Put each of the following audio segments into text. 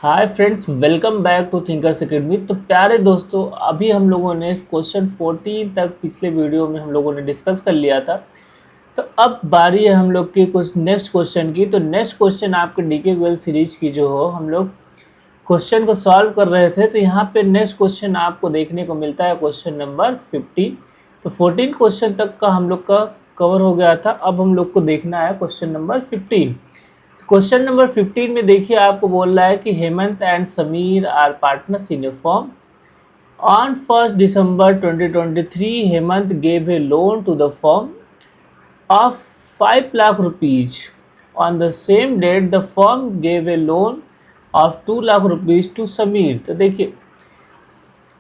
Hi friends, welcome back to thinkers academy. तो प्यारे दोस्तों, अभी हम लोगों ने क्वेश्चन 14 तक पिछले वीडियो में हम लोगों ने डिस्कस कर लिया था। तो अब बारी है हम लोग की कुछ नेक्स्ट क्वेश्चन की। तो नेक्स्ट क्वेश्चन आपके डीके गोयल सीरीज की जो हो, हम लोग क्वेश्चन को सॉल्व कर रहे थे। तो यहाँ पे नेक्स्ट क्वेश्चन आपको देखने को मिलता है क्वेश्चन नंबर 15। तो 14 क्वेश्चन तक का हम लोग का कवर हो गया था। अब हम लोग को देखना है क्वेश्चन नंबर 15। क्वेश्चन नंबर 15 में देखिए, आपको बोल रहा है कि Hemant and Sameer are partners in a firm. On 1 December 2023 Hemant gave a loan to the firm of 5 lakh rupees. On the same date, the firm gave a loan of 2 lakh rupees to Sameer. तो देखिए,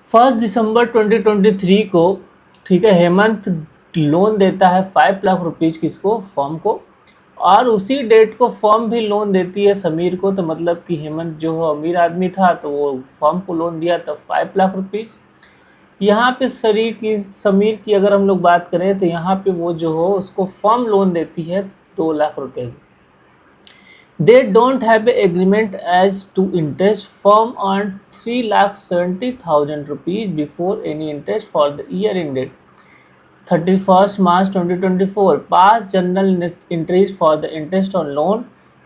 1 December 2023 को, ठीक है, Hemant loan देता है 5 lakh rupees किसको, firm को, और उसी डेट को फर्म भी लोन देती है समीर को। तो मतलब कि हेमंत जो हो अमीर आदमी था, तो वो फर्म को लोन दिया था 5 लाख रुपीज़। यहाँ पे समीर की अगर हम लोग बात करें, तो यहाँ पे वो जो हो उसको फर्म लोन देती है 2 लाख रुपए की। They don't have an agreement as to interest. Firm earned 3,70,000 rupees before any interest for the year ended 31st March 2024. Past journal entries for the interest on loan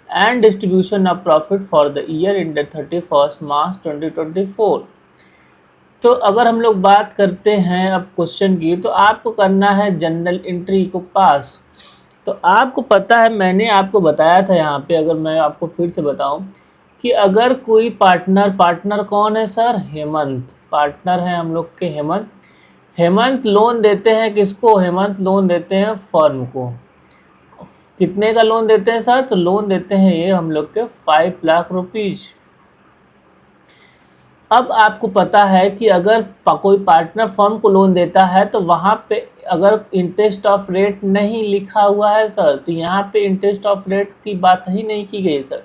and distribution of profit for the year ended 31st March 2024. तो अगर हम लोग बात करते हैं अब question की, तो आपको करना है जनरल एंट्री को पास। तो आपको पता है, मैंने आपको बताया था यहाँ पे, अगर मैं आपको फिर से बताऊं कि अगर कोई पार्टनर कौन है सर, हेमंत पार्टनर है हम लोग के। हेमंत लोन देते हैं किसको, हेमंत लोन देते हैं फर्म को। कितने का लोन देते हैं सर, तो लोन देते हैं ये हम लोग के 5 लाख रुपीज़। अब आपको पता है कि अगर कोई पार्टनर फर्म को लोन देता है, तो वहाँ पे अगर इंटरेस्ट ऑफ रेट नहीं लिखा हुआ है सर, तो यहाँ पे इंटरेस्ट ऑफ रेट की बात ही नहीं की गई सर।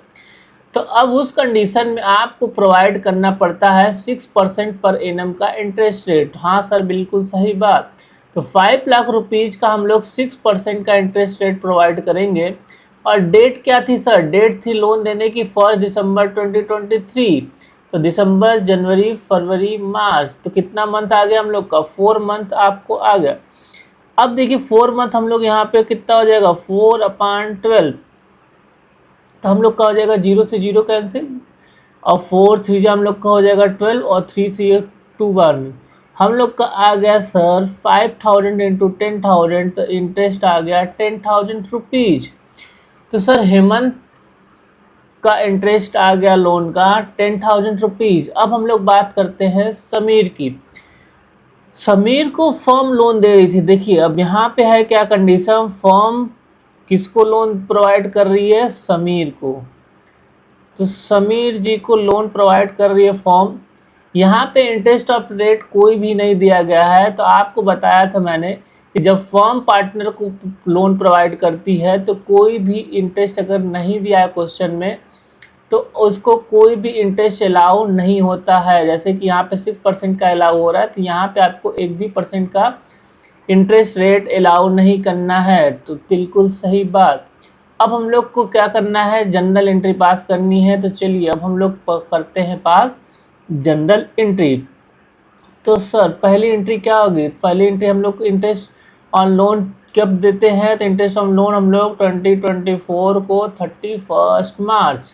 तो अब उस कंडीशन में आपको प्रोवाइड करना पड़ता है 6% पर एनम का इंटरेस्ट रेट। हाँ सर, बिल्कुल सही बात। तो 5 लाख रुपीज़ का हम लोग 6% का इंटरेस्ट रेट प्रोवाइड करेंगे। और डेट क्या थी सर, डेट थी लोन देने की 1 दिसंबर 2023। तो दिसंबर, जनवरी, फरवरी, मार्च, तो कितना मंथ आ गया हम लोग का, 4 मंथ आपको आ गया। अब देखिए 4 मंथ हम लोग यहाँ पे कितना हो जाएगा, 4/12। तो हम लोग का हो जाएगा 0 से 0 कैंसिल, और 4 3 हम लोग का हो जाएगा 12, और 3 से ये 2 बार में हम लोग का आ गया सर 5,000 इंटू 10,000। तो इंटरेस्ट आ गया 10,000 रुपीज़। तो सर हेमंत का इंटरेस्ट आ गया लोन का 10,000 रुपीज़। अब हम लोग बात करते हैं समीर की। समीर को फर्म लोन दे रही थी। देखिए अब यहाँ पे है क्या कंडीशन, फर्म किसको लोन प्रोवाइड कर रही है, समीर को। तो समीर जी को लोन प्रोवाइड कर रही है फर्म। यहाँ पे इंटरेस्ट ऑफ रेट कोई भी नहीं दिया गया है। तो आपको बताया था मैंने कि जब फर्म पार्टनर को लोन प्रोवाइड करती है, तो कोई भी इंटरेस्ट अगर नहीं दिया है क्वेश्चन में, तो उसको कोई भी इंटरेस्ट अलाउ नहीं होता है। जैसे कि यहाँ पे 6% का अलाउ हो रहा है, तो यहाँ पे आपको 1 भी % का इंटरेस्ट रेट अलाउ नहीं करना है। तो बिल्कुल सही बात। अब हम लोग को क्या करना है, जनरल एंट्री पास करनी है। तो चलिए अब हम लोग करते हैं पास जनरल एंट्री। तो सर पहली एंट्री क्या होगी, पहली एंट्री हम लोग को इंटरेस्ट ऑन लोन कब देते हैं, तो इंटरेस्ट ऑन लोन हम लोग 2024 को 31 मार्च,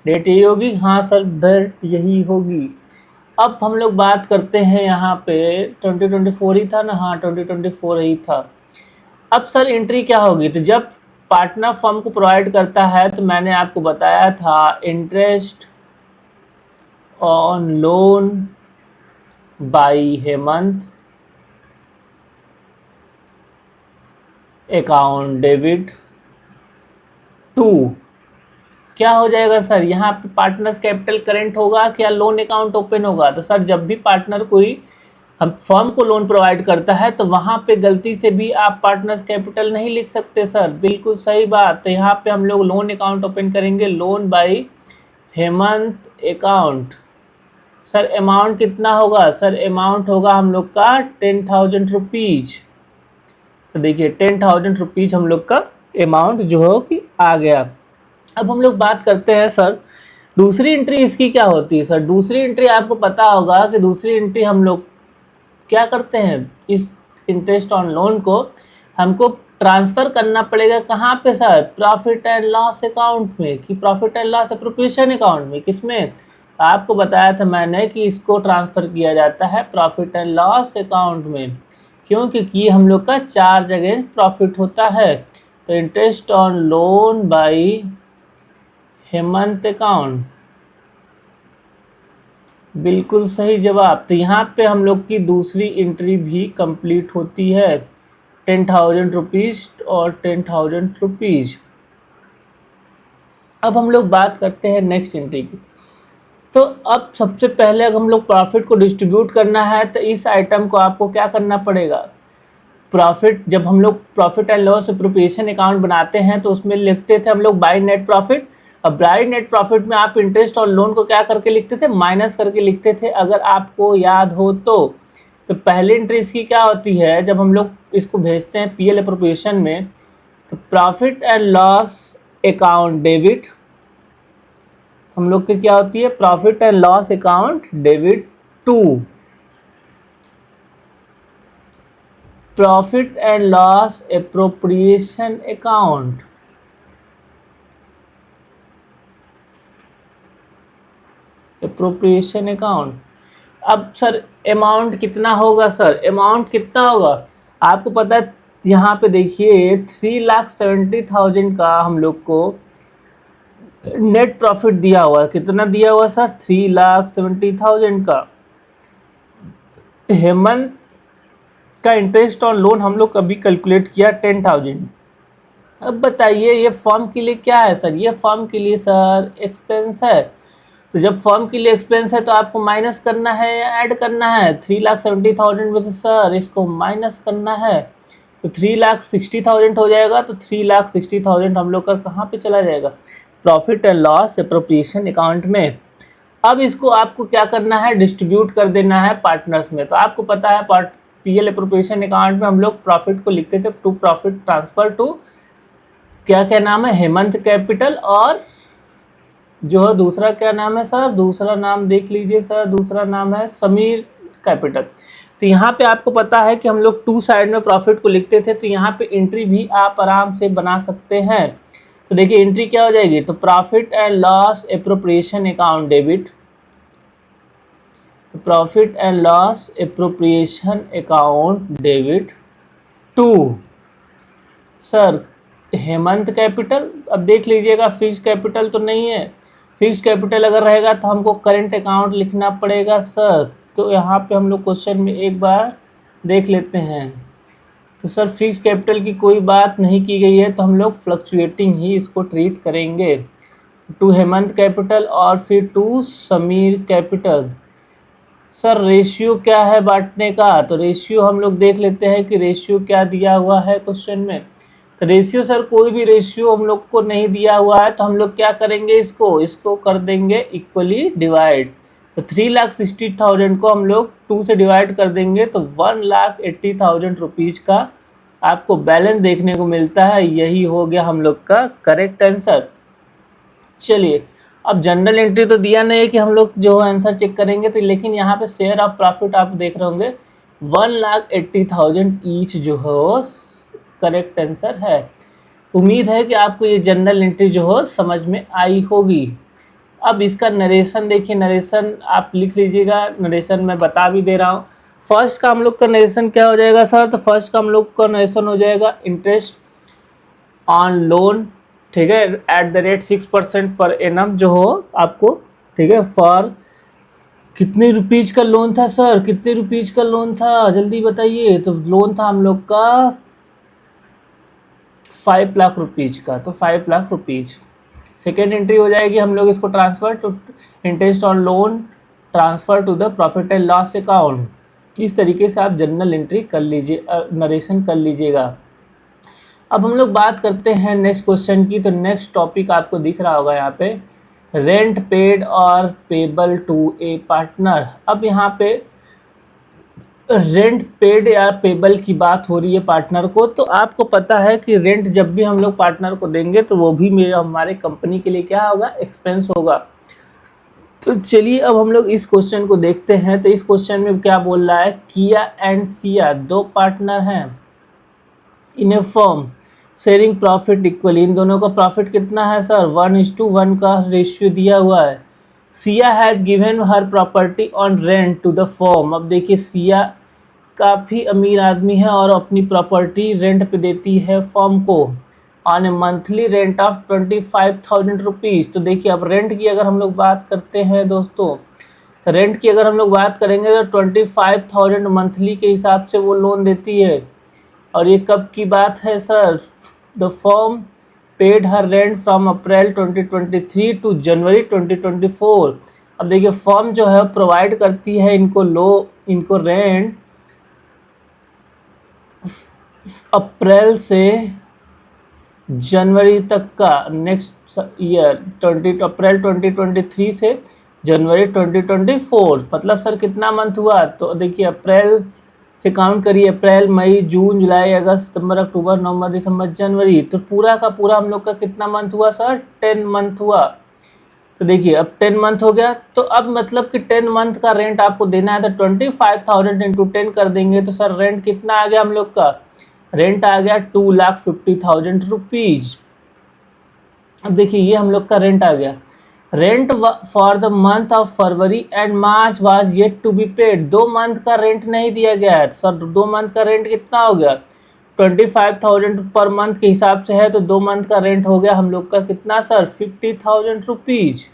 डेट यही होगी। हाँ सर, डेट यही होगी। अब हम लोग बात करते हैं यहाँ पे 2024 ही था ना, हाँ 2024 ही था। अब सर एंट्री क्या होगी, तो जब पार्टनर फर्म को प्रोवाइड करता है, तो मैंने आपको बताया था interest on loan by Hemant account debit to, क्या हो जाएगा सर, यहाँ पे पार्टनर्स कैपिटल करेंट होगा, क्या लोन अकाउंट ओपन होगा। तो सर जब भी पार्टनर कोई हम फर्म को लोन प्रोवाइड करता है, तो वहाँ पे गलती से भी आप पार्टनर्स कैपिटल नहीं लिख सकते सर, बिल्कुल सही बात। तो यहाँ पे हम लोग लोन अकाउंट ओपन करेंगे, loan by Hemant account. Sir amount कितना होगा, सर अमाउंट होगा हम लोग का 10,000 रुपीज़। तो देखिए 10,000 रुपीज़ हम लोग का अमाउंट जो हो कि आ गया। अब हम लोग बात करते हैं सर दूसरी एंट्री इसकी क्या होती है सर? दूसरी एंट्री आपको पता होगा कि दूसरी एंट्री हम लोग क्या करते हैं, इस इंटरेस्ट ऑन लोन को हमको ट्रांसफ़र करना पड़ेगा कहाँ पे sir? Profit and loss account में, कि profit and loss appropriation account में, किसमें? आपको बताया था मैंने कि इसको ट्रांसफ़र किया जाता है प्रॉफिट एंड लॉस अकाउंट में, क्यों? क्योंकि हम लोग का चार्ज अगेंस्ट प्रॉफिट होता है। तो interest on loan by Hemant account, बिल्कुल सही जवाब। तो यहाँ पे हम लोग की दूसरी एंट्री भी कंप्लीट होती है, 10,000 रुपीज़ और 10,000 रुपीज़। अब हम लोग बात करते हैं नेक्स्ट एंट्री की। तो अब सबसे पहले अगर हम लोग प्रॉफिट को डिस्ट्रीब्यूट करना है तो इस आइटम को आपको क्या करना पड़ेगा? प्रॉफिट, जब हम लोग profit and loss appropriation account बनाते हैं तो उसमें लिखते थे हम लोग बाय नेट प्रॉफिट। अब बाय नेट प्रॉफिट में आप इंटरेस्ट और लोन को क्या करके लिखते थे? माइनस करके लिखते थे, अगर आपको याद हो तो। तो पहली एंट्री इसकी क्या होती है, जब हम लोग इसको भेजते हैं पीएल एप्रोप्रिएशन में, तो profit and loss account debit, हम लोग की क्या होती है? Profit and loss account debit to profit and loss appropriation account. Appropriation account. अब सर अमाउंट कितना होगा सर? अमाउंट कितना होगा आपको पता है? यहाँ पे देखिए 3,70,000 का हम लोग को नेट प्रॉफिट दिया हुआ है। कितना दिया हुआ सर? 3,70,000 का। हेमंत का इंटरेस्ट ऑन लोन हम लोग अभी कैलकुलेट किया 10,000। अब बताइए ये फर्म के लिए क्या है सर? ये फर्म के लिए सर एक्सपेंस है। तो जब फर्म के लिए एक्सपेंस है तो आपको माइनस करना है या ऐड करना है? 3,70,000 में से सर इसको माइनस करना है, तो 3,60,000 हो जाएगा। तो 3,60,000 हम लोग का कहाँ पे चला जाएगा? Profit and loss appropriation account में। अब इसको आपको क्या करना है? डिस्ट्रीब्यूट कर देना है पार्टनर्स में। तो आपको पता है पीएल एप्रोप्रिएशन अकाउंट में हम लोग प्रॉफिट को लिखते थे टू प्रॉफिट ट्रांसफर टू, क्या क्या नाम है? हेमंत कैपिटल, और जो है दूसरा क्या नाम है सर? दूसरा नाम देख लीजिए सर, दूसरा नाम है समीर कैपिटल। तो यहाँ पे आपको पता है कि हम लोग टू साइड में प्रॉफिट को लिखते थे, तो यहाँ पे एंट्री भी आप आराम से बना सकते हैं। तो देखिए एंट्री क्या हो जाएगी? तो profit and loss appropriation account debit, तो profit and loss appropriation account debit to sir Hemant capital. अब देख लीजिएगा फिक्स कैपिटल तो नहीं है। फिक्स कैपिटल अगर रहेगा तो हमको करंट अकाउंट लिखना पड़ेगा सर। तो यहाँ पे हम लोग क्वेश्चन में एक बार देख लेते हैं। तो सर फिक्स कैपिटल की कोई बात नहीं की गई है, तो हम लोग फ्लक्चुएटिंग ही इसको ट्रीट करेंगे। टू हेमंत कैपिटल और फिर to Sameer capital. Sir ratio क्या है बांटने का? तो रेशियो हम लोग देख लेते हैं कि रेशियो क्या दिया हुआ है क्वेश्चन में। तो रेशियो सर कोई भी रेशियो हम लोग को नहीं दिया हुआ है, तो हम लोग क्या करेंगे? इसको कर देंगे इक्वली डिवाइड। तो 3,60,000 को हम लोग 2 से डिवाइड कर देंगे तो 1,80,000 रुपीज़ का आपको बैलेंस देखने को मिलता है। यही हो गया हम लोग का करेक्ट आंसर। चलिए अब जनरल एंट्री तो दिया नहीं है कि हम लोग जो आंसर चेक करेंगे, तो लेकिन यहाँ पे शेयर ऑफ प्रॉफिट आप देख रहे होंगे 1,80,000 ईच जो हो करेक्ट आंसर है। उम्मीद है कि आपको ये जनरल एंट्री जो हो समझ में आई होगी। अब इसका नरेशन देखिए, नरेशन आप लिख लीजिएगा, नरेशन मैं बता भी दे रहा हूँ। फर्स्ट का हम लोग का नरेशन क्या हो जाएगा सर? तो फर्स्ट का हम लोग का नरेशन हो जाएगा इंटरेस्ट ऑन लोन, ठीक है, at the rate 6% per annum जो हो आपको, ठीक है, फॉर कितने रुपीज़ का लोन था सर? कितने रुपीज़ का लोन था जल्दी बताइए। तो लोन था हम लोग का 5 लाख रुपीज़ का, तो 5 लाख रुपीज़। सेकेंड एंट्री हो जाएगी हम लोग इसको transfer to interest on loan transfer to the profit and loss account. इस तरीके से आप जनरल एंट्री कर लीजिए, नरेशन कर लीजिएगा। अब हम लोग बात करते हैं नेक्स्ट क्वेश्चन की। तो नेक्स्ट टॉपिक आपको दिख रहा होगा यहाँ पे, रेंट पेड और पेबल टू ए पार्टनर। अब यहाँ पे रेंट पेड या पेबल की बात हो रही है पार्टनर को। तो आपको पता है कि रेंट जब भी हम लोग पार्टनर को देंगे तो वो भी हमारे कंपनी के लिए क्या होगा? एक्सपेंस होगा। तो चलिए अब हम लोग इस क्वेश्चन को देखते हैं। तो इस क्वेश्चन में क्या बोल रहा है, किया एंड सिया दो पार्टनर हैं इन a firm sharing profit equally. इन दोनों का प्रॉफिट कितना है सर, 1:1 का रेशियो दिया हुआ है। Siya has given her property on rent to the firm. अब देखिए सिया काफ़ी अमीर आदमी है और अपनी प्रॉपर्टी रेंट पे देती है फर्म को on A monthly rent of 25,000 rupees. तो देखिए अब रेंट की अगर हम लोग बात करते हैं दोस्तों, तो रेंट की अगर हम लोग बात करेंगे तो 25,000 मंथली के हिसाब से वो लोन देती है। और ये कब की बात है sir, the firm paid her rent from April 2023 to January 2024। अब देखिए फर्म जो है प्रोवाइड करती है इनको रेंट अप्रैल से जनवरी तक का नेक्स्ट ईयर, अप्रैल 2023 से जनवरी 2024। मतलब सर कितना मंथ हुआ, तो देखिए अप्रैल से काउंट करिए, अप्रैल मई जून जुलाई अगस्त सितंबर अक्टूबर नवंबर दिसंबर जनवरी। तो पूरा का पूरा हम लोग का कितना मंथ हुआ सर, 10 मंथ हुआ। तो देखिए अब 10 मंथ हो गया, तो अब मतलब कि 10 मंथ का रेंट आपको देना है, तो 25,000 इंटू 10 कर देंगे तो सर रेंट कितना आ गया हम लोग का, रेंट आ गया 2,50,000 रुपीज़। अब देखिए ये हम लोग का रेंट आ गया। Rent for the month of February and March was yet to be paid. 2 month का रेंट नहीं दिया गया है सर। 2 मंथ का रेंट कितना हो गया, 25,000 पर मंथ के हिसाब से है, तो 2 मंथ का रेंट हो गया हम लोग का कितना सर, 50,000 रुपीज़।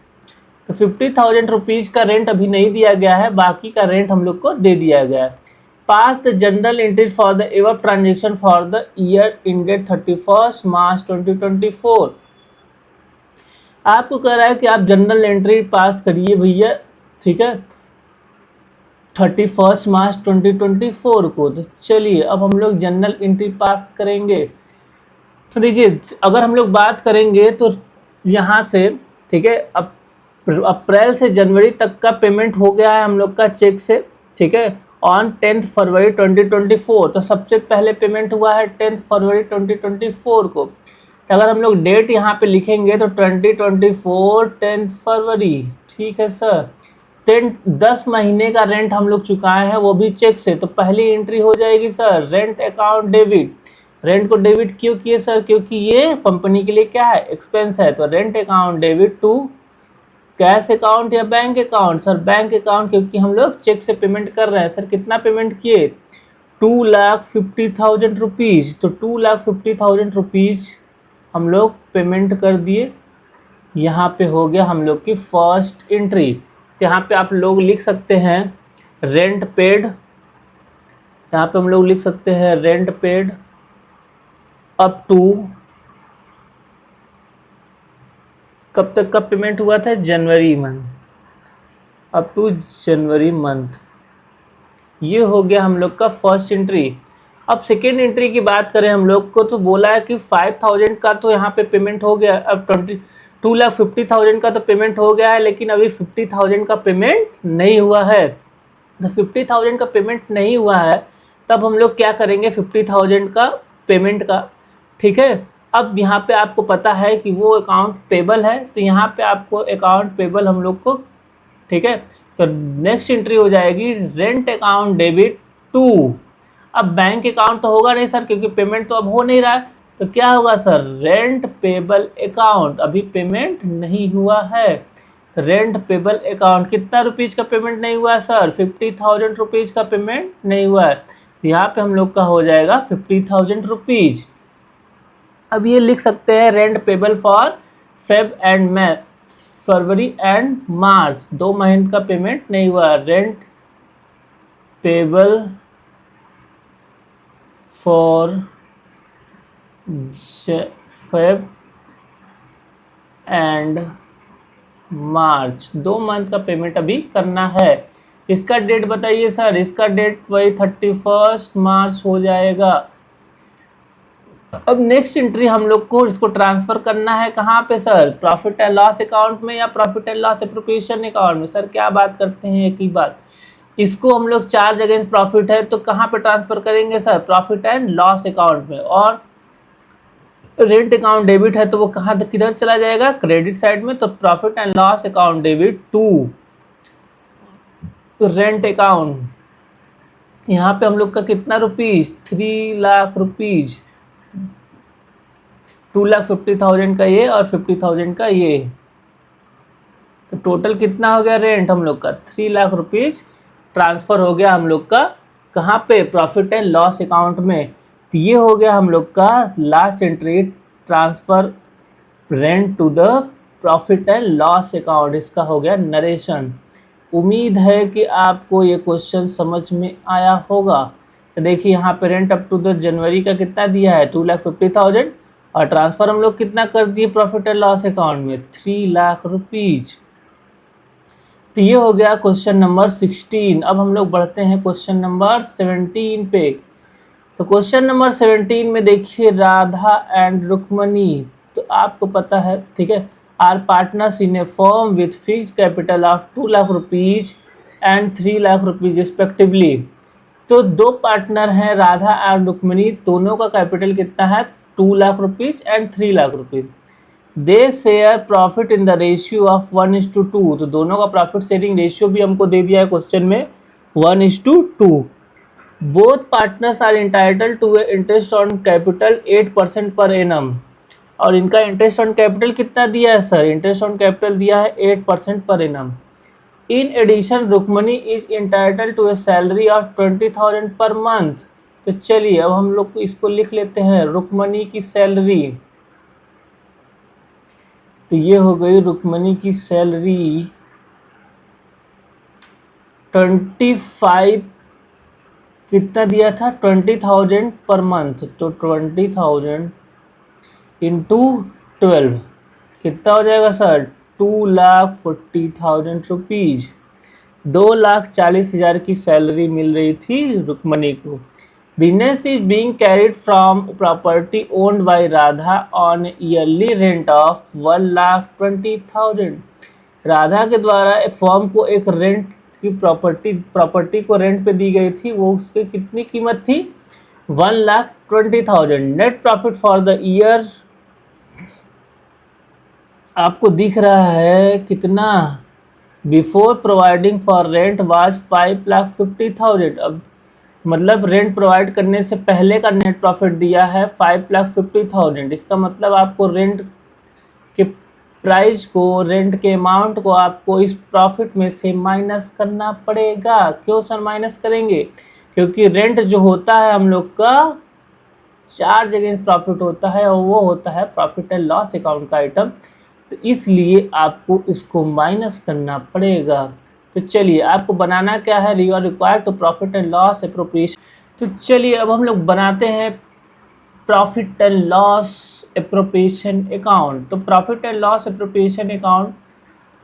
तो 50,000 रुपीज़ का रेंट अभी नहीं दिया गया है, बाकी का रेंट हम लोग को दे दिया गया है। Pass the general entry for the ever transaction for the year ended 31 March 2024। आपको कह रहा है कि आप जनरल एंट्री पास करिए भैया, ठीक है, 31 मार्च 2024 को। तो चलिए अब हम लोग जनरल एंट्री पास करेंगे। तो देखिए अगर हम लोग बात करेंगे तो यहाँ से, ठीक है, अब अप्रैल से जनवरी तक का पेमेंट हो गया है हम लोग का चेक से, ठीक है, ऑन 10 फरवरी 2024। तो सबसे पहले पेमेंट हुआ है 10 फरवरी 2024 को। तो अगर हम लोग डेट यहाँ पे लिखेंगे तो 2024 10 फरवरी, ठीक है सर। 10 महीने का रेंट हम लोग चुकाए हैं, वो भी चेक से। तो पहली एंट्री हो जाएगी sir rent account debit. Rent को डेबिट क्यों किए सर, क्योंकि ये कंपनी के लिए क्या है, एक्सपेंस है। तो rent account debit to cash account या bank account, sir bank account, क्योंकि हम लोग चेक से पेमेंट कर रहे हैं। सर कितना पेमेंट किए, 2,50,000 रुपीज़। तो 2,50,000 रुपीज़ हम लोग पेमेंट कर दिए। यहाँ पे हो गया हम लोग की फर्स्ट एंट्री। तो यहाँ पे आप लोग लिख सकते हैं रेंट पेड, यहाँ पे हम लोग लिख सकते हैं रेंट पेड अप टू, कब तक का पेमेंट हुआ था, January month, up to January month. ये हो गया हम लोग का फर्स्ट एंट्री। अब सेकेंड एंट्री की बात करें हम लोग को, तो बोला है कि 5,000 का तो यहाँ पे पेमेंट हो गया। अब 2,50,000 का तो पेमेंट हो गया है, लेकिन अभी 50,000 का पेमेंट नहीं हुआ है। तो 50,000 का पेमेंट नहीं हुआ है, तब हम लोग क्या करेंगे 50,000 का पेमेंट का, ठीक है। अब यहाँ पे आपको पता है कि वो अकाउंट पेबल है, तो यहाँ पे आपको अकाउंट पेबल हम लोग को, ठीक है। तो नेक्स्ट एंट्री हो जाएगी रेंट अकाउंट डेबिट टू। अब बैंक अकाउंट तो होगा नहीं सर, क्योंकि पेमेंट तो अब हो नहीं रहा है। तो क्या होगा सर, रेंट पेबल अकाउंट, अभी पेमेंट नहीं हुआ है। तो रेंट पेबल अकाउंट, कितना रुपीज़ का पेमेंट नहीं हुआ है सर, 50,000 रुपीज़ का पेमेंट नहीं हुआ है। तो यहाँ पे हम लोग का हो जाएगा 50,000 रुपीज़। अब ये लिख सकते हैं rent payable for Feb and May, फरवरी एंड मार्च, 2 महीने का पेमेंट नहीं हुआ। Rent payable for Feb and March, 2 month का पेमेंट अभी करना है। इसका डेट बताइए सर, इसका डेट वही 31 मार्च हो जाएगा। अब नेक्स्ट एंट्री हम लोग को इसको ट्रांसफर करना है कहाँ पे sir, profit and loss account में या profit and loss appropriation account में। सर क्या बात करते हैं, एक ही बात। इसको हम लोग चार्ज अगेंस्ट प्रॉफिट है, तो कहाँ पे ट्रांसफर करेंगे sir, profit and loss account में। और रेंट अकाउंट डेबिट है तो वो कहाँ तक किधर चला जाएगा, क्रेडिट साइड में। तो profit and loss account debit to rent account, यहाँ पे हम लोग का कितना रुपीज, 3 लाख रुपीज, 2,50,000 का ये और 50,000 का ये, तो टोटल कितना हो गया रेंट हम लोग का, 3 लाख रुपीज ट्रांसफर हो गया हम लोग का कहाँ पे, प्रॉफिट एंड लॉस अकाउंट में। तो ये हो गया हम लोग का last entry, transfer rent to the profit and loss account, इसका हो गया नरेशन। उम्मीद है कि आपको ये क्वेश्चन समझ में आया होगा। तो देखिए यहाँ पे rent up to the January का कितना दिया है, 2,50,000, और ट्रांसफर हम लोग कितना कर दिए प्रॉफिट एंड लॉस अकाउंट में, 3 लाख रुपीज। तो ये हो गया क्वेश्चन नंबर 16। अब हम लोग बढ़ते हैं क्वेश्चन नंबर 17 पे। तो क्वेश्चन नंबर 17 में देखिए, राधा एंड रुक्मणी, तो आपको पता है, ठीक है, are partners in a firm with fixed capital of 2 lakh rupees and 3 lakh rupees respectively. तो दो पार्टनर हैं राधा एंड रुक्मणी, दोनों का कैपिटल कितना है, 2 lakh rupees and 3 lakh rupees. They share profit in the ratio of 1:2, तो दोनों का प्रॉफिट शेयरिंग रेशियो भी हमको दे दिया है क्वेश्चन में, 1:2। Both partners are entitled to a interest on capital 8% per annum, और इनका इंटरेस्ट ऑन कैपिटल कितना दिया है सर, इंटरेस्ट ऑन कैपिटल दिया है 8% per annum. In addition Rukmani is entitled to a salary of 20,000 per month. तो चलिए अब हम लोग इसको लिख लेते हैं, रुक्मणी की सैलरी। तो ये हो गई रुक्मणी की सैलरी 25, कितना दिया था, 20,000 पर मंथ। तो 20,000 इंटू 12 कितना हो जाएगा सर, 2,40,000 रुपीज। 2,40,000 की सैलरी मिल रही थी रुक्मणी को। Business is being carried from property owned by Radha on yearly rent of 1,20,000। Radha के द्वारा फर्म को एक रेंट की प्रॉपर्टी को रेंट पे दी गई थी, वो उसकी कितनी कीमत थी, 1,20,000। Net profit for the year आपको दिख रहा है कितना, before providing for rent was 5,50,000। अब मतलब रेंट प्रोवाइड करने से पहले का नेट प्रॉफिट दिया है 5,50,000। इसका मतलब आपको रेंट के प्राइस को, रेंट के अमाउंट को आपको इस प्रॉफिट में से माइनस करना पड़ेगा। क्यों सर माइनस करेंगे, क्योंकि रेंट जो होता है हम लोग का चार्ज अगेंस्ट प्रॉफिट होता है, और वो होता है प्रॉफिट एंड लॉस अकाउंट का आइटम, तो इसलिए आपको इसको माइनस करना पड़ेगा। तो चलिए आपको बनाना क्या है, you are required to profit and loss appropriation. तो चलिए अब हम लोग बनाते हैं profit and loss appropriation account. तो profit and loss appropriation account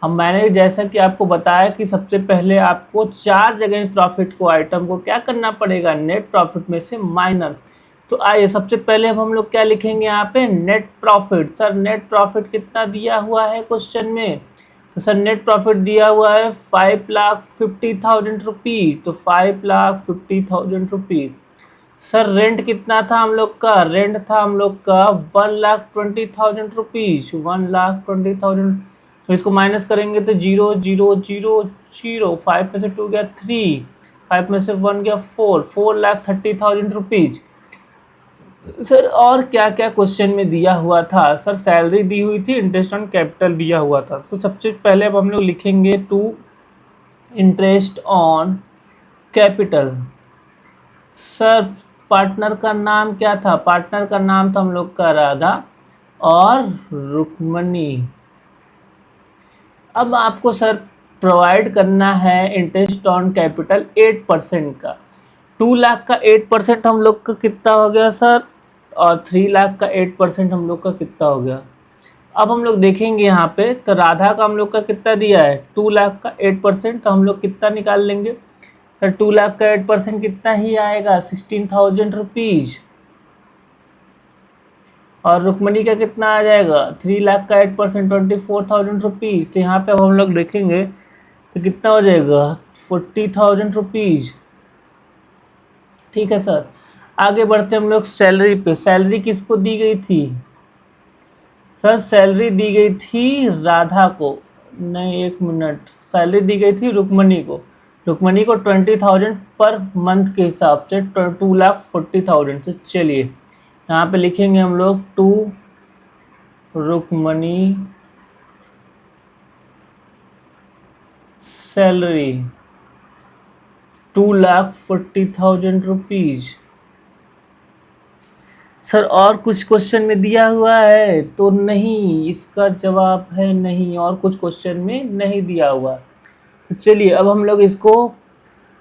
मैंने जैसा कि आपको बताया कि सबसे पहले आपको चार्ज अगेंस्ट प्रॉफिट को आइटम को क्या करना पड़ेगा, नेट प्रॉफिट में से माइनस। तो आइए सबसे पहले अब हम लोग क्या लिखेंगे यहाँ पे, net profit. Sir net profit कितना दिया हुआ है क्वेश्चन में, तो सर नेट प्रॉफिट दिया हुआ है 5,50,000 रुपीज। तो 5,50,000 रुपीज। सर रेंट कितना था हम लोग का, रेंट था हम लोग का 1,20,000 रुपीज, 1,20,000। तो इसको माइनस करेंगे तो 0 0 0 0, 5 में से 2 गया 3, 5 में से 1 गया 4, 4,30,000 रुपीज। सर और क्या क्या क्वेश्चन में दिया हुआ था, सर सैलरी दी हुई थी, इंटरेस्ट ऑन कैपिटल दिया हुआ था। तो सबसे पहले अब हम लोग लिखेंगे to interest on capital. Sir partner का नाम क्या था, पार्टनर का नाम था हम लोग का राधा और रुक्मणी। अब आपको सर प्रोवाइड करना है इंटरेस्ट ऑन कैपिटल 8% का। 2 लाख का 8% हम लोग का कितना हो गया सर, और 3 लाख का 8% हम लोग का कितना हो गया। अब हम लोग देखेंगे यहाँ पे, तो राधा का हम लोग का कितना दिया है, 2 लाख का 8%, तो हम लोग कितना निकाल लेंगे सर, 2 लाख का 8% कितना ही आएगा, 16,000 रुपीज। और रुक्मणी का कितना आ जाएगा, 3 लाख का 8%, 24,000 रुपीज। तो यहाँ पे अब हम लोग देखेंगे तो कितना हो जाएगा, 40,000 रुपीज। ठीक है सर, आगे बढ़ते हम लोग सैलरी पे। सैलरी किसको दी गई थी, सर सैलरी दी गई थी राधा को, नहीं 1 मिनट, सैलरी दी गई थी रुक्मणी को 20,000 पर मंथ के हिसाब से 2,40,000 से। चलिए यहाँ पे लिखेंगे हम लोग to Rukmani salary 2,40,000 rupees. Sir और कुछ क्वेश्चन में दिया हुआ है तो नहीं, इसका जवाब है नहीं, और कुछ क्वेश्चन में नहीं दिया हुआ। तो चलिए अब हम लोग इसको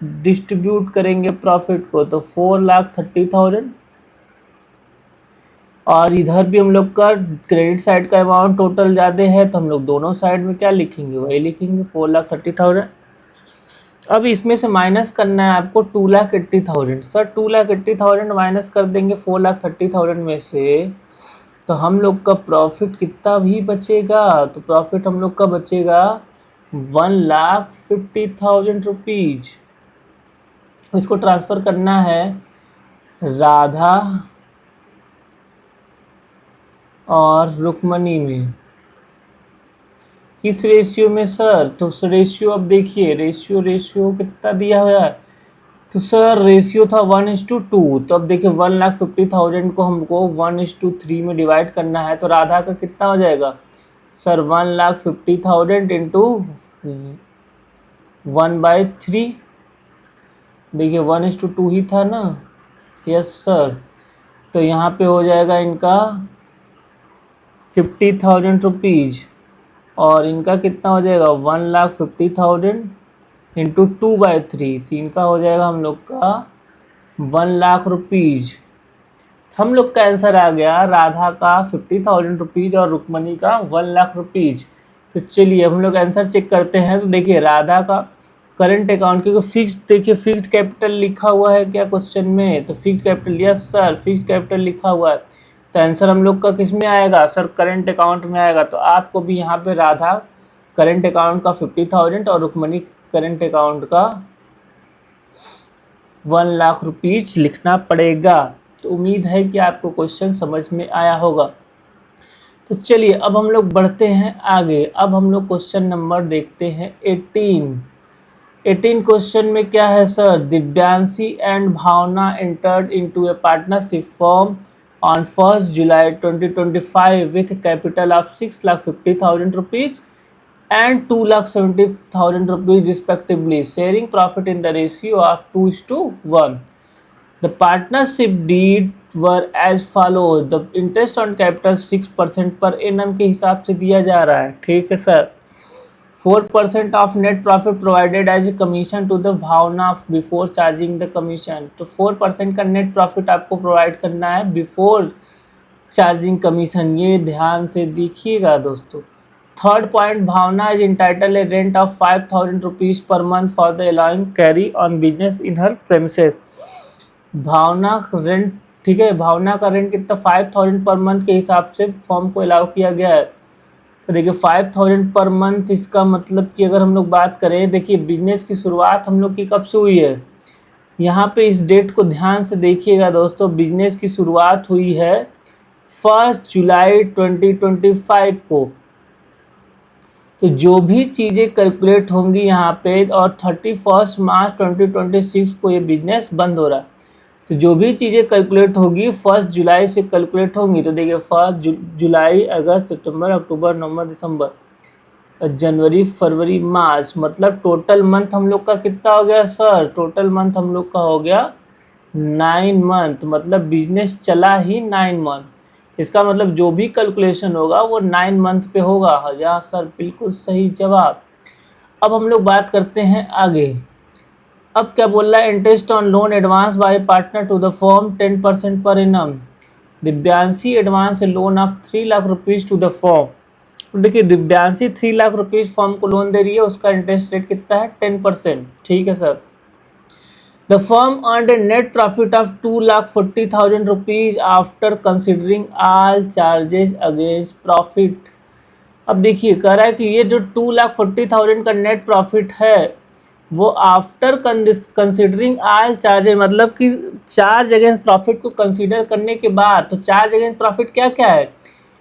डिस्ट्रीब्यूट करेंगे प्रॉफिट को, तो 4,30,000 और इधर भी हम लोग का क्रेडिट साइड का अमाउंट टोटल ज़्यादा है तो हम लोग दोनों साइड में क्या लिखेंगे, वही लिखेंगे 4,30,000। अब इसमें से माइनस करना है आपको 2,80,000। सर 2,80,000 माइनस कर देंगे 4,30,000 में से, तो हम लोग का प्रॉफिट कितना भी बचेगा, तो प्रॉफिट हम लोग का बचेगा 1,50,000 रुपीज। इसको ट्रांसफ़र करना है राधा और रुक्मणी में। किस रेशियो में सर, तो रेशियो अब देखिए रेशियो कितना दिया हुआ है, तो सर रेशियो था 1:2। तो अब देखिए 1,50,000 को हमको 1:3 में डिवाइड करना है, तो राधा का कितना हो जाएगा सर 1,50,000 इंटू 1/3। देखिए 1:2 ही था ना, यस सर। तो यहाँ पे हो जाएगा इनका 50,000 रुपीज़ और इनका कितना हो जाएगा 1,50,000 इंटू 2/3, तो इनका हो जाएगा हम लोग का 1,00,000 रुपीज़। हम लोग का आंसर आ गया राधा का 50,000 रुपीज़ और रुक्मणी का 1,00,000 रुपीज़। तो चलिए हम लोग आंसर चेक करते हैं। तो देखिए राधा का करंट अकाउंट, क्योंकि फिक्स्ड, देखिए फिक्स्ड कैपिटल लिखा हुआ है क्या क्वेश्चन में, तो fixed capital, yes sir fixed capital लिखा हुआ है। तो आंसर हम लोग का किस में आएगा सर, करंट अकाउंट में आएगा। तो आपको भी यहाँ पे राधा करंट अकाउंट का 50,000 और रुक्मणी करंट अकाउंट का 1,00,000 रुपीज़ लिखना पड़ेगा। तो उम्मीद है कि आपको क्वेश्चन समझ में आया होगा। तो चलिए अब हम लोग बढ़ते हैं आगे। अब हम लोग क्वेश्चन नंबर देखते हैं 18 क्वेश्चन में क्या है sir, Divyanshi and Bhavna entered into a partnership form on 1st July 2025 with a capital of 6,50,000 rupees and 2,70,000 rupees respectively, sharing profit in the ratio of 2:1. The partnership deed were as follows. The interest on capital 6% per annum के हिसाब से दिया जा रहा है, ठीक है sir. 4% of net profit provided as a commission to the Bhavna before charging the commission। तो 4% का net profit आपको provide करना है before charging commission, ये ध्यान से देखिएगा दोस्तों। Third point, Bhavna is entitled a rent of 5,000 rupees per month for the allowing carry on business in her premises। Bhavna rent, ठीक है, भावना का रेंट कितना 5,000 पर मंथ के हिसाब से फॉर्म को अलाउ किया गया है। तो देखिए 5,000 पर मंथ, इसका मतलब कि अगर हम लोग बात करें, देखिए बिजनेस की शुरुआत हम लोग की कब से हुई है, यहाँ पे इस डेट को ध्यान से देखिएगा दोस्तों। बिजनेस की शुरुआत हुई है 1 जुलाई 2025 को। तो जो भी चीज़ें कैलकुलेट होंगी यहाँ पे, और 31 मार्च 2026 को ये बिजनेस बंद हो रहा है, तो जो भी चीज़ें कैलकुलेट होगी 1 जुलाई से कैलकुलेट होंगी। तो देखिए 1 जुलाई, अगस्त, सितंबर, अक्टूबर, नवंबर, दिसंबर, जनवरी, फरवरी, मार्च, मतलब टोटल मंथ हम लोग का कितना हो गया सर, टोटल मंथ हम लोग का हो गया 9 मंथ, मतलब बिजनेस चला ही 9 मंथ। इसका मतलब जो भी कैलकुलेशन होगा वो 9 मंथ पे होगा। या सर बिल्कुल सही जवाब। अब हम लोग बात करते हैं आगे। अब क्या बोल रहा है, interest on loan advance by partner to the form 10% per annum. Divyanshi advance a loan of 3,00,000 rupees to the form. तो देखिए दिव्यांशी 3,00,000 रुपीज़ फॉर्म को लोन दे रही है, उसका इंटरेस्ट रेट कितना है 10%, ठीक है sir. The firm earned A net profit of 2,40,000 rupees after considering all charges against profit. अब देखिए कह रहा है कि ये जो 2,40,000 का नेट प्रॉफिट है वो आफ्टर कंसिडरिंग ऑल चार्जेस, मतलब कि चार्ज अगेंस्ट प्रॉफिट को कंसीडर करने के बाद। तो चार्ज अगेंस्ट प्रॉफिट क्या क्या है,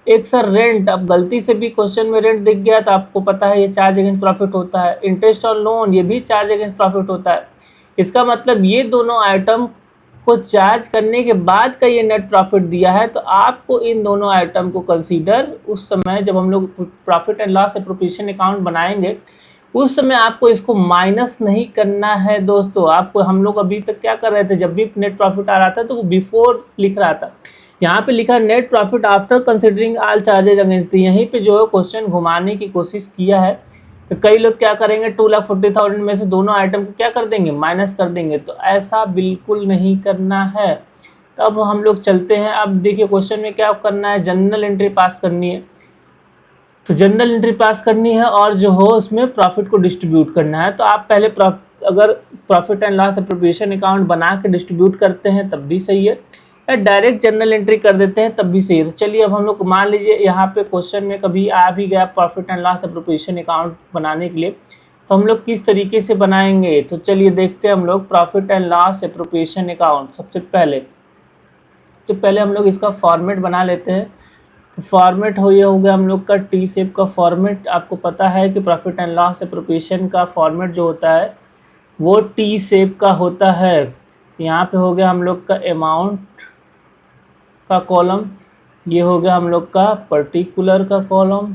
एक सर रेंट, अब गलती से भी क्वेश्चन में रेंट दिख गया तो आपको पता है ये चार्ज अगेंस्ट प्रॉफिट होता है। इंटरेस्ट ऑन लोन, ये भी चार्ज अगेंस्ट प्रॉफिट होता है। इसका मतलब ये दोनों आइटम को चार्ज करने के बाद का ये नेट प्रॉफिट दिया है, तो आपको इन दोनों आइटम को कंसीडर उस समय जब हम लोग profit and loss appropriation account बनाएंगे उस समय आपको इसको माइनस नहीं करना है दोस्तों। आपको, हम लोग अभी तक क्या कर रहे थे, जब भी नेट प्रॉफिट आ रहा था तो वो बिफोर लिख रहा था, यहाँ पे लिखा net profit after considering all charges against. यहीं पे जो है क्वेश्चन घुमाने की कोशिश किया है, तो कई लोग क्या करेंगे 2,40,000 में से दोनों आइटम को क्या कर देंगे, माइनस कर देंगे। तो ऐसा बिल्कुल नहीं करना है। तो अब हम लोग चलते हैं। अब देखिए क्वेश्चन में क्या करना है, जनरल एंट्री पास करनी है। तो जनरल एंट्री पास करनी है और जो हो उसमें प्रॉफिट को डिस्ट्रीब्यूट करना है। तो आप पहले अगर profit and loss appropriation account बना के डिस्ट्रीब्यूट करते हैं तब भी सही है, या डायरेक्ट जनरल एंट्री कर देते हैं तब भी सही है। तो चलिए अब हम लोग मान लीजिए यहाँ पे क्वेश्चन में कभी आ भी गया profit and loss appropriation account बनाने के लिए, तो हम लोग किस तरीके से बनाएंगे। तो चलिए देखते हैं हम लोग profit and loss appropriation account. सबसे पहले हम लोग इसका फॉर्मेट बना लेते हैं। तो फॉर्मेट ये हो गया हम लोग का टी शेप का फॉर्मेट। आपको पता है कि प्रॉफिट एंड लॉस एप्रोप्रिएशन का फॉर्मेट जो होता है वो टी शेप का होता है। यहाँ पे हो गया हम लोग का अमाउंट का कॉलम, ये हो गया हम लोग का पर्टिकुलर का कॉलम,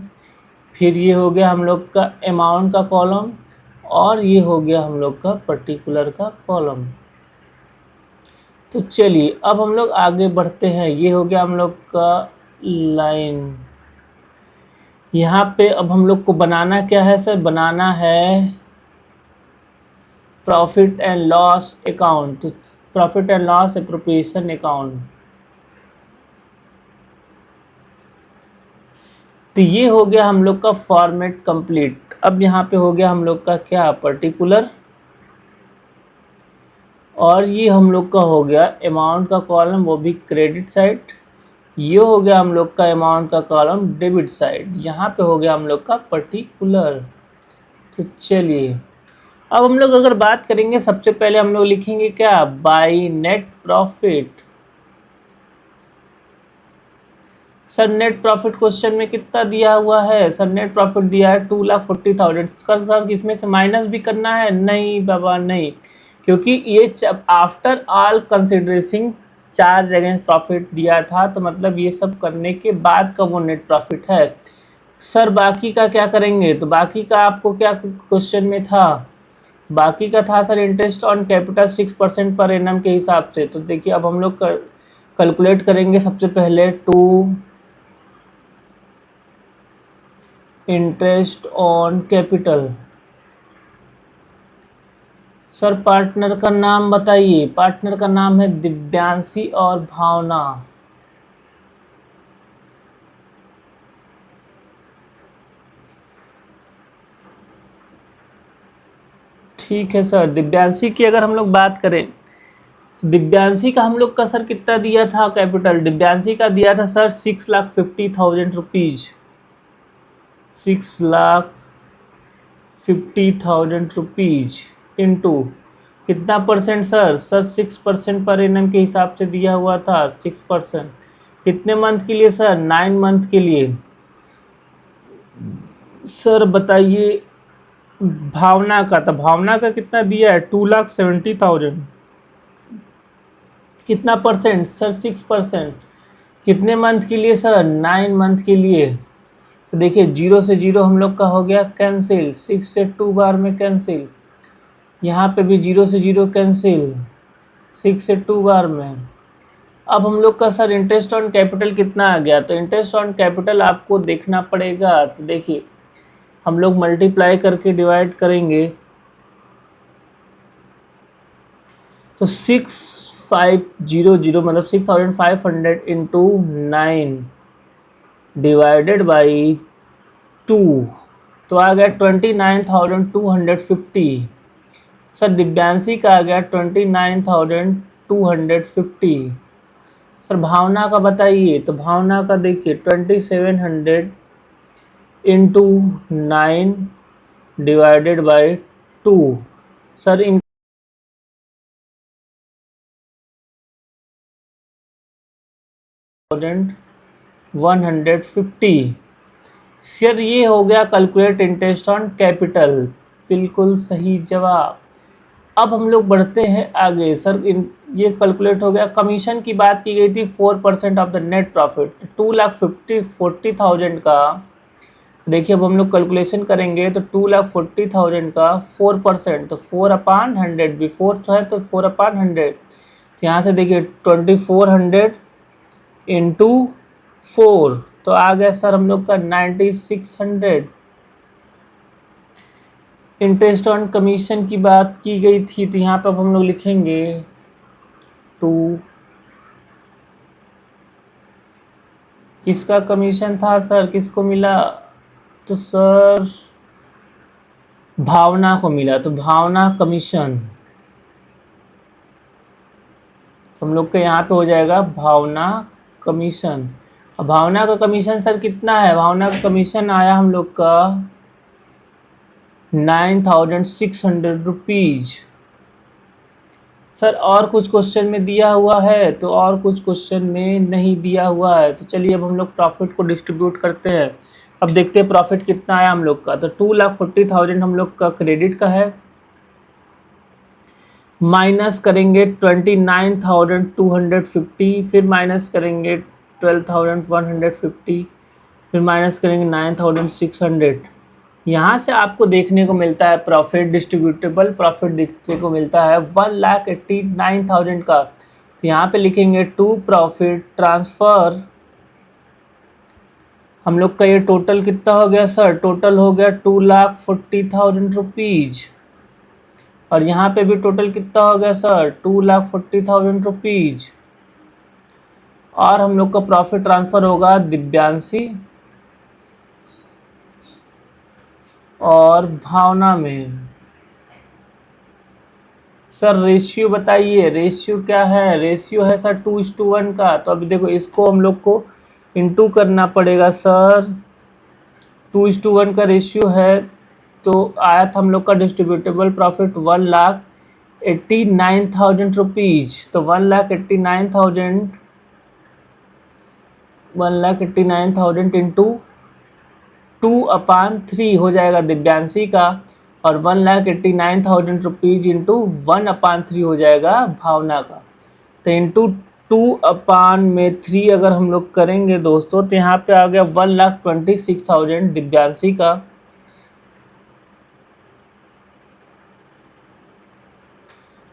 फिर ये हो गया हम लोग का अमाउंट का कॉलम, और ये हो गया हम लोग का पर्टिकुलर का कॉलम। तो चलिए अब हम लोग आगे बढ़ते हैं। ये हो गया हम लोग का लाइन। यहाँ पे अब हम लोग को बनाना क्या है सर, बनाना है प्रॉफिट एंड लॉस अकाउंट। तो profit and loss appropriation account, तो ये हो गया हम लोग का फॉर्मेट कंप्लीट। अब यहाँ पे हो गया हम लोग का क्या, पर्टिकुलर, और ये हम लोग का हो गया अमाउंट का कॉलम, वो भी क्रेडिट साइड। ये हो गया हम लोग का अमाउंट का कॉलम डेबिट साइड। यहाँ पे हो गया हम लोग का पर्टिकुलर। तो चलिए अब हम लोग अगर बात करेंगे, सबसे पहले हम लोग लिखेंगे क्या, by net profit. Sir net profit question में कितना दिया हुआ है, सर नेट प्रॉफिट दिया है 2,40,000। इसका सर इसमें से माइनस भी करना है, नहीं बाबा नहीं, क्योंकि ये after all consideration charge against profit दिया था, तो मतलब ये सब करने के बाद का वो नेट प्रॉफिट है। सर बाकी का क्या करेंगे, तो बाकी का आपको क्या क्वेश्चन में था, बाकी का था sir interest on capital 6% per annum के हिसाब से। तो देखिए अब हम लोग कैलकुलेट करेंगे सबसे पहले to interest on capital. Sir partner का नाम बताइए, पार्टनर का नाम है दिव्यांशी और भावना। ठीक है सर, दिव्यांशी की अगर हम लोग बात करें तो दिव्यांशी का हम लोग का सर कितना दिया था कैपिटल, दिव्यांशी का दिया था सर 6,50,000 रुपीज, 6,50,000 रुपीज इंटू कितना percent sir, sir 6% per annum के हिसाब से दिया हुआ था, 6%। कितने मंथ के लिए सर, 9 मंथ के लिए। सर बताइए भावना का, तो भावना का कितना दिया है 2,70,000, कितना परसेंट सर, 6%। कितने मंथ के लिए सर, 9 मंथ के लिए। तो देखिए 0 से 0 हम लोग का हो गया कैंसिल, 6 से 2 बार में कैंसिल, यहाँ पे भी 0 से 0 कैंसिल, 6 से 2 बार में। अब हम लोग का सर इंटरेस्ट ऑन कैपिटल कितना आ गया, तो इंटरेस्ट ऑन कैपिटल आपको देखना पड़ेगा। तो देखिए हम लोग मल्टीप्लाई करके डिवाइड करेंगे, तो 6,500 मतलब 6,500 इंटू 9 डिवाइडेड बाई 2, तो आ गया 29,250। सर दिव्यांशी का आ गया 29,250। सर भावना का बताइए, तो भावना का देखिए 2,700 into 9 divided by 2। Sir in 150। Sir ये हो गया कैलकुलेट इंटरेस्ट ऑन कैपिटल, बिल्कुल सही जवाब। अब हम लोग बढ़ते हैं आगे। सर ये कैलकुलेट हो गया। कमीशन की बात की गई थी 4% ऑफ द नेट प्रॉफिट, 2,40,000 का। देखिए अब हम लोग कैलकुलेशन करेंगे तो 2,40,000 का 4%, तो 4/100 भी 4 है तो 4/100। यहाँ से देखिए 2400 इंटू 4 तो आ गया सर हम लोग का 9600। इंटरेस्ट ऑन कमीशन की बात की गई थी तो यहाँ पर अब हम लोग लिखेंगे 2। किसका कमीशन था सर, किसको मिला? तो सर भावना को मिला, तो भावना कमीशन हम लोग के यहाँ पे हो जाएगा भावना कमीशन। अब भावना का कमीशन सर कितना है? भावना का कमीशन आया हम लोग का 9,600 रुपीज। सर और कुछ क्वेश्चन में दिया हुआ है तो और कुछ क्वेश्चन में नहीं दिया हुआ है। तो चलिए अब हम लोग प्रॉफिट को डिस्ट्रीब्यूट करते हैं। अब देखते हैं प्रॉफिट कितना आया हम लोग का। तो 2,40,000 हम लोग का क्रेडिट का है, माइनस करेंगे 29,250, फिर माइनस करेंगे 12,150, फिर माइनस करेंगे 9,600। यहाँ से आपको देखने को मिलता है प्रॉफिट, डिस्ट्रीब्यूटेबल प्रॉफिट देखने को मिलता है 1,89,000 का। तो यहाँ पे लिखेंगे टू प्रॉफिट ट्रांसफ़र। हम लोग का ये टोटल कितना हो गया सर? टोटल हो गया 2,40,000 रुपीज़। और यहाँ पे भी टोटल कितना हो गया सर? 2,40,000 रुपीज़। और हम लोग का प्रॉफिट ट्रांसफ़र होगा दिव्यांशी और भावना में। सर रेशियो बताइए, रेशियो क्या है? रेशियो है सर 2:1 का। तो अभी देखो इसको हम लोग को इंटू करना पड़ेगा सर। 2:1 का रेशियो है तो आया था हम लोग का डिस्ट्रीब्यूटेबल प्रॉफिट 1,89,000 रुपीज़। तो 1,89,000 इंटू 2/3 हो जाएगा दिव्यांशी का, और 1,89,000 रुपीज़ इंटू 1/3 हो जाएगा भावना का। तो इंटू 2/3 अगर हम लोग करेंगे दोस्तों तो यहाँ पे आ गया 1,26,000 दिव्यांशी का,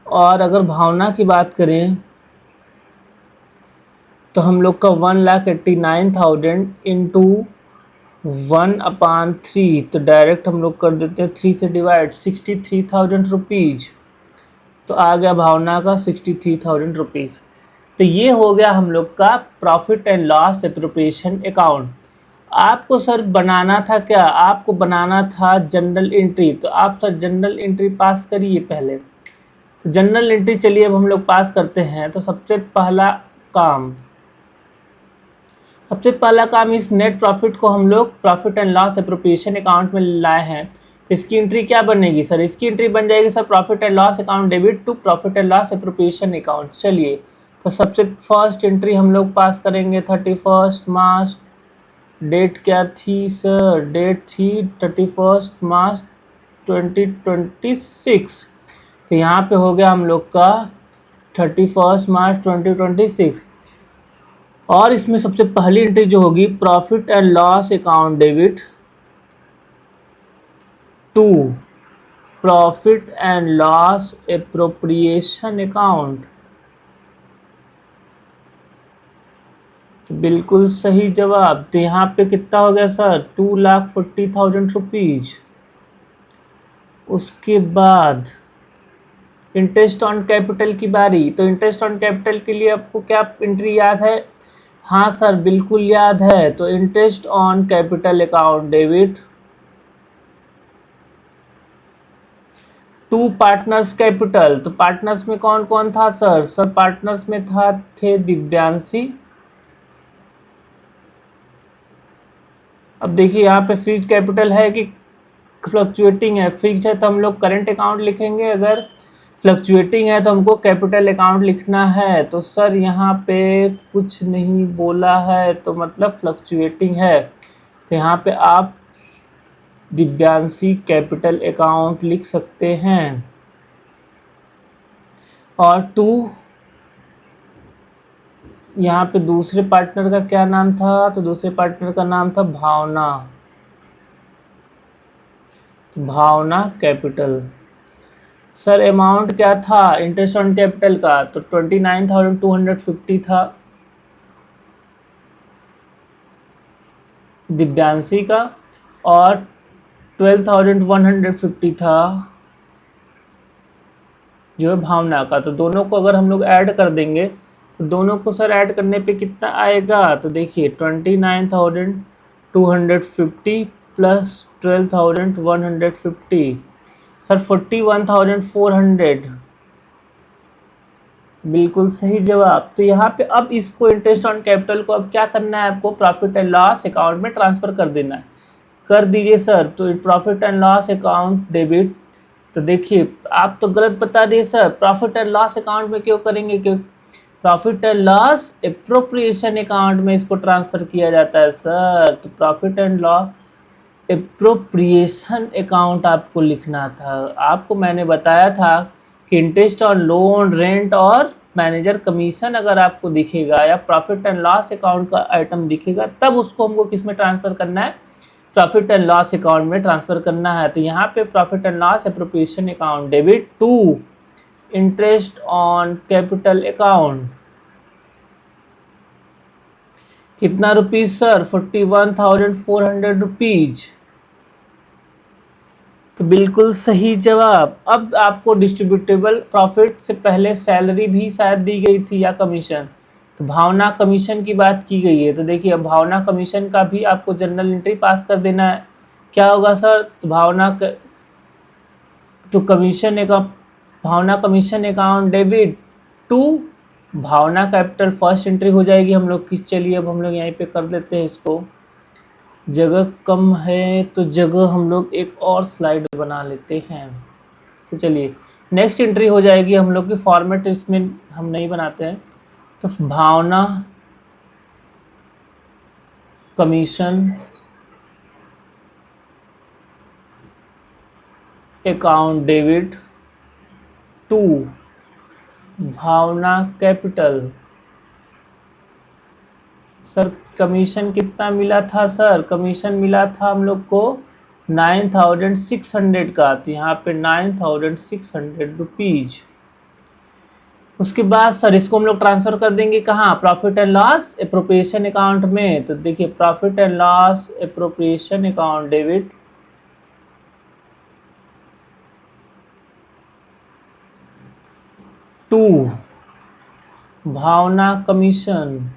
और अगर भावना की बात करें तो हम लोग का 1,89,000 इंटू 1/3, तो डायरेक्ट हम लोग कर देते हैं 3 से डिवाइड, 63,000 रुपीज़। तो आ गया भावना का 63,000 रुपीज़। तो ये हो गया हम लोग का profit and loss appropriation account. आपको सर बनाना था क्या? आपको बनाना था जनरल एंट्री। तो आप सर जनरल एंट्री पास करिए पहले। तो जनरल एंट्री चलिए अब हम लोग पास करते हैं। तो सबसे पहला काम इस नेट प्रॉफिट को हम लोग profit and loss appropriation account में लाए हैं। तो इसकी एंट्री क्या बनेगी सर? इसकी एंट्री बन जाएगी sir profit and loss account debit to profit and loss appropriation account. चलिए तो सबसे फर्स्ट एंट्री हम लोग पास करेंगे 31 मार्च। डेट क्या थी सर? डेट थी 31 मार्च 2026। तो यहाँ पे हो गया हम लोग का 31 मार्च 2026। और इसमें सबसे पहली एंट्री जो होगी profit and loss account debit to profit and loss appropriation account. तो बिल्कुल सही जवाब। तो यहाँ पे कितना हो गया सर? 2,40,000 रुपीज़। उसके बाद इंटरेस्ट ऑन कैपिटल की बारी। तो इंटरेस्ट ऑन कैपिटल के लिए आपको क्या एंट्री याद है? हाँ सर बिल्कुल याद है। तो interest on capital account debit to partners capital. तो पार्टनर्स में कौन कौन था सर? सब पार्टनर्स में थे दिव्यांशी। अब देखिए यहाँ पे फिक्स्ड कैपिटल है कि फ्लक्चुएटिंग है? फिक्स्ड है तो हम लोग करंट अकाउंट लिखेंगे। अगर फ्लक्चुएटिंग है तो हमको कैपिटल अकाउंट लिखना है, तो सर यहाँ पे कुछ नहीं बोला है तो मतलब फ्लक्चुएटिंग है, तो यहाँ पे आप दिव्यांशी कैपिटल अकाउंट लिख सकते हैं। और 2 यहाँ पे दूसरे पार्टनर का क्या नाम था, तो दूसरे पार्टनर का नाम था भावना, भावना कैपिटल। सर अमाउंट क्या था इंटरेस्ट ऑन कैपिटल का, तो 29,250 था दिव्यांशी का और 12,150 था जो है भावना का। तो दोनों को अगर हम लोग ऐड कर देंगे तो दोनों को सर ऐड करने पे कितना आएगा, तो देखिए 29,250 प्लस 12,150 सर 41,400, बिल्कुल सही जवाब। तो यहाँ पे अब इसको इंटरेस्ट ऑन कैपिटल को अब क्या करना है, आपको प्रॉफिट एंड लॉस अकाउंट में ट्रांसफ़र कर देना है। कर दीजिए सर। तो profit and loss account debit, तो देखिए आप तो गलत बता दिए sir, profit and loss account में क्यों करेंगे, क्यों profit and loss appropriation account में इसको ट्रांसफ़र किया जाता है सर। तो profit and loss appropriation account आपको लिखना था। आपको मैंने बताया था कि इंटरेस्ट ऑन लोन, रेंट और मैनेजर कमीशन अगर आपको दिखेगा या प्रॉफिट एंड लॉस अकाउंट का आइटम दिखेगा तब उसको हमको किस में ट्रांसफ़र करना है, प्रॉफिट एंड लॉस अकाउंट में ट्रांसफ़र करना है। तो यहाँ पे profit and loss appropriation account debit to interest on capital account, कितना रुपीज़ सर, 41,400 रुपीज़, तो बिल्कुल सही जवाब। अब आपको डिस्ट्रीब्यूटेबल प्रॉफिट से पहले सैलरी भी शायद दी गई थी या कमीशन, तो भावना कमीशन की बात की गई है। तो देखिए अब भावना कमीशन का भी आपको जनरल एंट्री पास कर देना है। क्या होगा सर, तो Bhavna commission account debit to Bhavna capital, first entry हो जाएगी हम लोग की। चलिए अब हम लोग यहीं पे कर देते हैं इसको, जगह कम है तो जगह हम लोग एक और स्लाइड बना लेते हैं। तो चलिए नेक्स्ट एंट्री हो जाएगी हम लोग की, फॉर्मेट इसमें हम नहीं बनाते हैं। तो Bhavna commission account debit to Bhavna capital. Sir commission कितना मिला था सर, कमीशन मिला था हम लोग को 9,600 का, तो यहाँ पे 9,600 रुपीज़। उसके बाद सर इसको हम लोग ट्रांसफ़र कर देंगे कहाँ, profit and loss appropriation account में। तो देखिए profit and loss appropriation account debit to Bhavna commission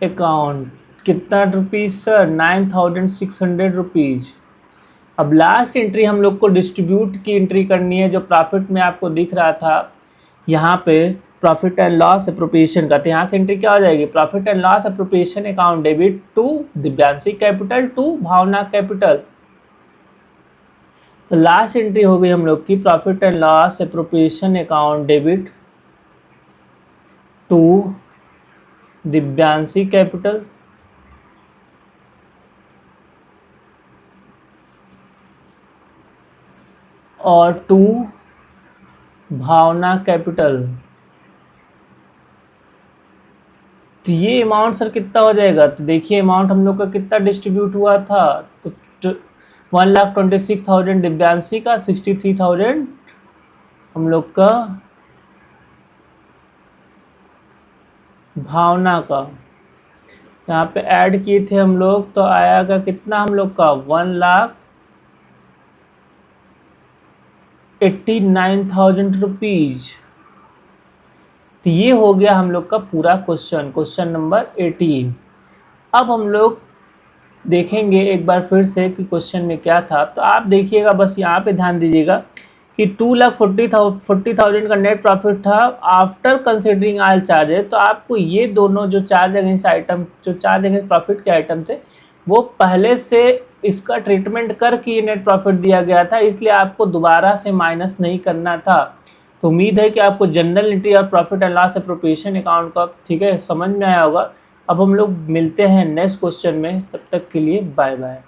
account, कितना रुपीज़ सर, 9,600 रुपीज़। अब लास्ट एंट्री हम लोग को डिस्ट्रीब्यूट की एंट्री करनी है, जो प्रॉफिट में आपको दिख रहा था यहाँ पे प्रॉफिट एंड लॉस एप्रोप्रिएशन का। तो यहाँ से एंट्री क्या हो जाएगी, profit and loss appropriation account debit to Divyanshi capital to Bhavna capital. तो लास्ट एंट्री हो गई हम लोग की profit and loss appropriation account debit to Divyanshi capital और टू भावना कैपिटल। तो ये अमाउंट सर कितना हो जाएगा, तो देखिए अमाउंट हम लोग का कितना डिस्ट्रीब्यूट हुआ था, तो 1,26,000 दिव्यांशी का, 63,000 हम लोग का भावना का। यहाँ पे ऐड किए थे हम लोग तो आएगा कितना हम लोग का, 1,89,000 रुपीज़। तो ये हो गया हम लोग का पूरा क्वेश्चन नंबर 18। अब हम लोग देखेंगे एक बार फिर से कि क्वेश्चन में क्या था। तो आप देखिएगा, बस यहाँ पे ध्यान दीजिएगा कि 2,40,000 का नेट प्रॉफिट था आफ्टर कंसिडरिंग ऑल चार्जेस। तो आपको ये दोनों जो चार्ज अगेंस्ट आइटम, जो चार्ज अगेंस्ट प्रॉफिट के आइटम थे वो पहले से इसका ट्रीटमेंट करके नेट प्रॉफिट दिया गया था, इसलिए आपको दोबारा से माइनस नहीं करना था। तो उम्मीद है कि आपको जनरल एंट्री और profit and loss appropriation account का ठीक है समझ में आया होगा। अब हम लोग मिलते हैं नेक्स्ट क्वेश्चन में, तब तक के लिए बाय बाय।